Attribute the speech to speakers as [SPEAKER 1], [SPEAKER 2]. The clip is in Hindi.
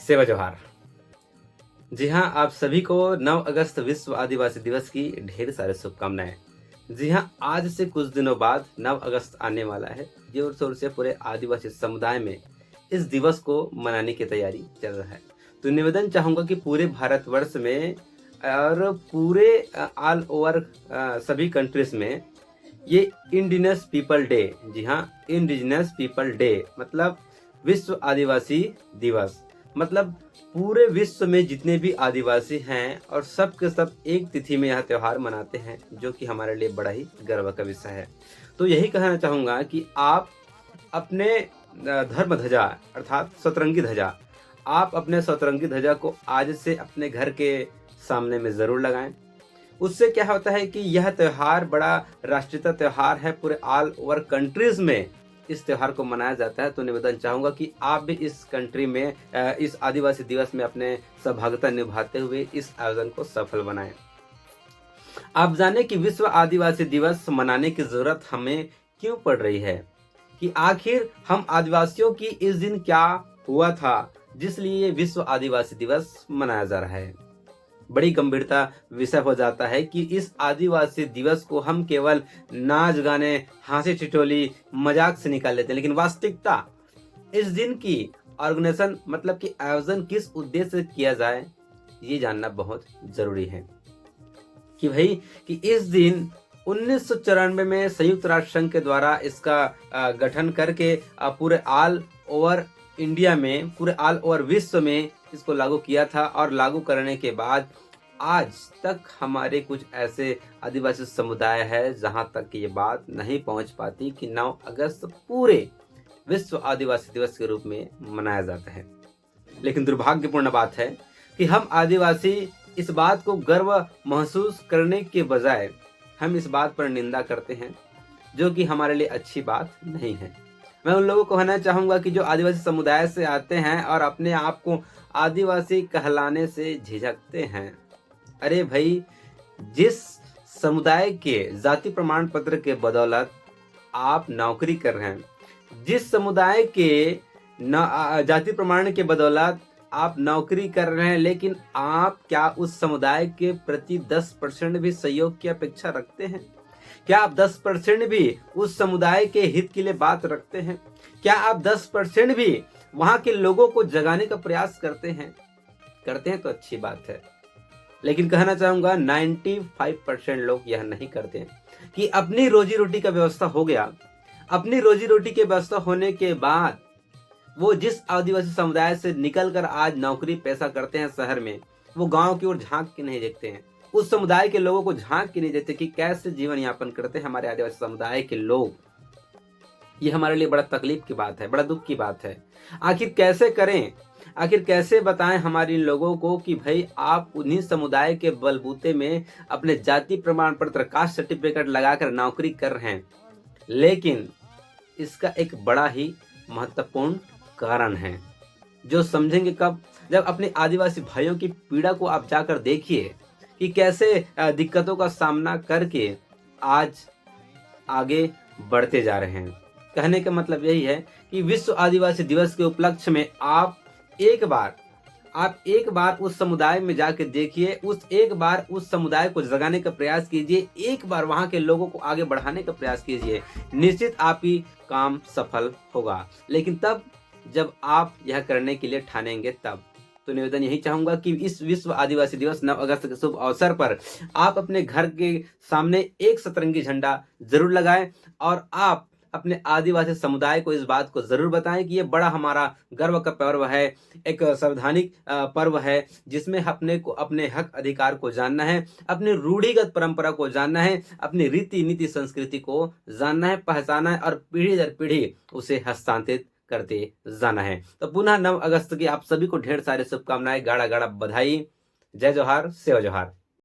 [SPEAKER 1] सेवा जोहार। जी हाँ, आप सभी को 9 अगस्त विश्व आदिवासी दिवस की ढेर सारी शुभकामनाएं। जी हाँ, आज से कुछ दिनों बाद 9 अगस्त आने वाला है। जोर शोर से पूरे आदिवासी समुदाय में इस दिवस को मनाने की तैयारी चल रहा है। तो निवेदन चाहूंगा कि पूरे भारतवर्ष में और पूरे ऑल ओवर सभी कंट्रीज में ये इंडिजिनस पीपल डे, जी हाँ, इंडिजिनस पीपल डे मतलब विश्व आदिवासी दिवस, मतलब पूरे विश्व में जितने भी आदिवासी हैं और सब के सब एक तिथि में यह त्योहार मनाते हैं, जो कि हमारे लिए बड़ा ही गर्व का विषय है। तो यही कहना चाहूँगा कि आप अपने धर्म ध्वजा अर्थात सतरंगी ध्वजा, आप अपने सतरंगी ध्वजा को आज से अपने घर के सामने में ज़रूर लगाएं। उससे क्या होता है कि यह त्योहार बड़ा राष्ट्रीय त्योहार है, पूरे ऑल ओवर कंट्रीज में इस त्योहार को मनाया जाता है। तो निवेदन चाहूंगा कि आप भी इस कंट्री में इस आदिवासी दिवस में अपने सहभागिता निभाते हुए इस आयोजन को सफल बनाएं। आप जाने कि विश्व आदिवासी दिवस मनाने की जरूरत हमें क्यों पड़ रही है, कि आखिर हम आदिवासियों की इस दिन क्या हुआ था जिसलिए विश्व आदिवासी दिवस मनाया जा रहा है। बड़ी गंभीरता विषय हो जाता है कि इस आदिवासी दिवस को हम केवल नाच गाने, हंसी ठिठोली, मजाक से निकाल लेते हैं, लेकिन वास्तविकता इस दिन की ऑर्गेनाइजेशन मतलब कि आयोजन किस उद्देश्य से किया जाए, ये जानना बहुत जरूरी है। कि भाई कि इस दिन 1994 में संयुक्त राष्ट्र संघ के द्वारा इसका गठन करके पूरे ऑल ओवर इंडिया में, पूरे ऑल ओवर विश्व में इसको लागू किया था। और लागू करने के बाद आज तक हमारे कुछ ऐसे आदिवासी समुदाय है जहां तक ये बात नहीं पहुंच पाती कि 9 अगस्त पूरे विश्व आदिवासी दिवस के रूप में मनाया जाता है। लेकिन दुर्भाग्यपूर्ण बात है कि हम आदिवासी इस बात को गर्व महसूस करने के बजाय हम इस बात पर निंदा करते हैं, जो कि हमारे लिए अच्छी बात नहीं है। मैं उन लोगों को कहना चाहूंगा कि जो आदिवासी समुदाय से आते हैं और अपने आप को आदिवासी कहलाने से झिझकते हैं, अरे भाई, जिस समुदाय के जाति प्रमाण पत्र के बदौलत आप नौकरी कर रहे हैं, जिस समुदाय के जाति प्रमाण के बदौलत आप नौकरी कर रहे हैं, लेकिन आप क्या उस समुदाय के प्रति 10% भी सहयोग की अपेक्षा रखते हैं? क्या आप 10% भी उस समुदाय के हित के लिए बात रखते हैं? क्या आप 10% भी वहां के लोगों को जगाने का प्रयास करते हैं? करते हैं तो अच्छी बात है, लेकिन कहना चाहूंगा 95% लोग यह नहीं करते हैं। कि अपनी रोजी रोटी का व्यवस्था हो गया, अपनी रोजी रोटी के व्यवस्था होने के बाद वो जिस आदिवासी समुदाय से निकलकर आज नौकरी पैसा करते हैं शहर में, वो गांव की ओर झांक के नहीं देखते हैं, उस समुदाय के लोगों को झांक के नहीं देखते कि कैसे जीवन यापन करते हैं हमारे आदिवासी समुदाय के लोग। ये हमारे लिए बड़ा तकलीफ की बात है, बड़ा दुख की बात है। आखिर कैसे करें, आखिर कैसे बताएं हमारे लोगों को कि भाई आप उन्हीं समुदाय के बलबूते में अपने जाति प्रमाण पत्र, कास्ट सर्टिफिकेट लगाकर नौकरी कर रहे हैं, लेकिन इसका एक बड़ा ही महत्वपूर्ण कारण है, जो समझेंगे कब, जब अपने आदिवासी भाइयों की पीड़ा को आप जाकर देखिए कि कैसे दिक्कतों का सामना करके आज आगे बढ़ते जा रहे हैं। कहने का मतलब यही है कि विश्व आदिवासी दिवस के उपलक्ष्य में आप एक बार उस समुदाय में जाकर देखिए, एक बार उस समुदाय को जगाने का प्रयास कीजिए, एक बार वहां के लोगों को आगे बढ़ाने का प्रयास कीजिए, निश्चित आप ही काम सफल होगा। लेकिन तब जब आप यह करने के लिए ठानेंगे तब। तो निवेदन यही चाहूंगा कि इस विश्व आदिवासी दिवस 9 अगस्त के शुभ अवसर पर आप अपने घर के सामने एक सतरंगी झंडा जरूर लगाएं और आप अपने आदिवासी समुदाय को इस बात को जरूर बताएं कि ये बड़ा हमारा गर्व का पर्व है, एक संवैधानिक पर्व है, जिसमें अपने को अपने हक अधिकार को जानना है, अपने रूढ़िगत परंपरा को जानना है, अपनी रीति नीति संस्कृति को जानना है, पहचाना है और पीढ़ी दर पीढ़ी उसे हस्तांतरित करते जाना है। तो पुनः 9 अगस्त की आप सभी को ढेर सारी शुभकामनाएं, गाढ़ा गाढ़ा बधाई। जय जोहार, सेवा जोहार।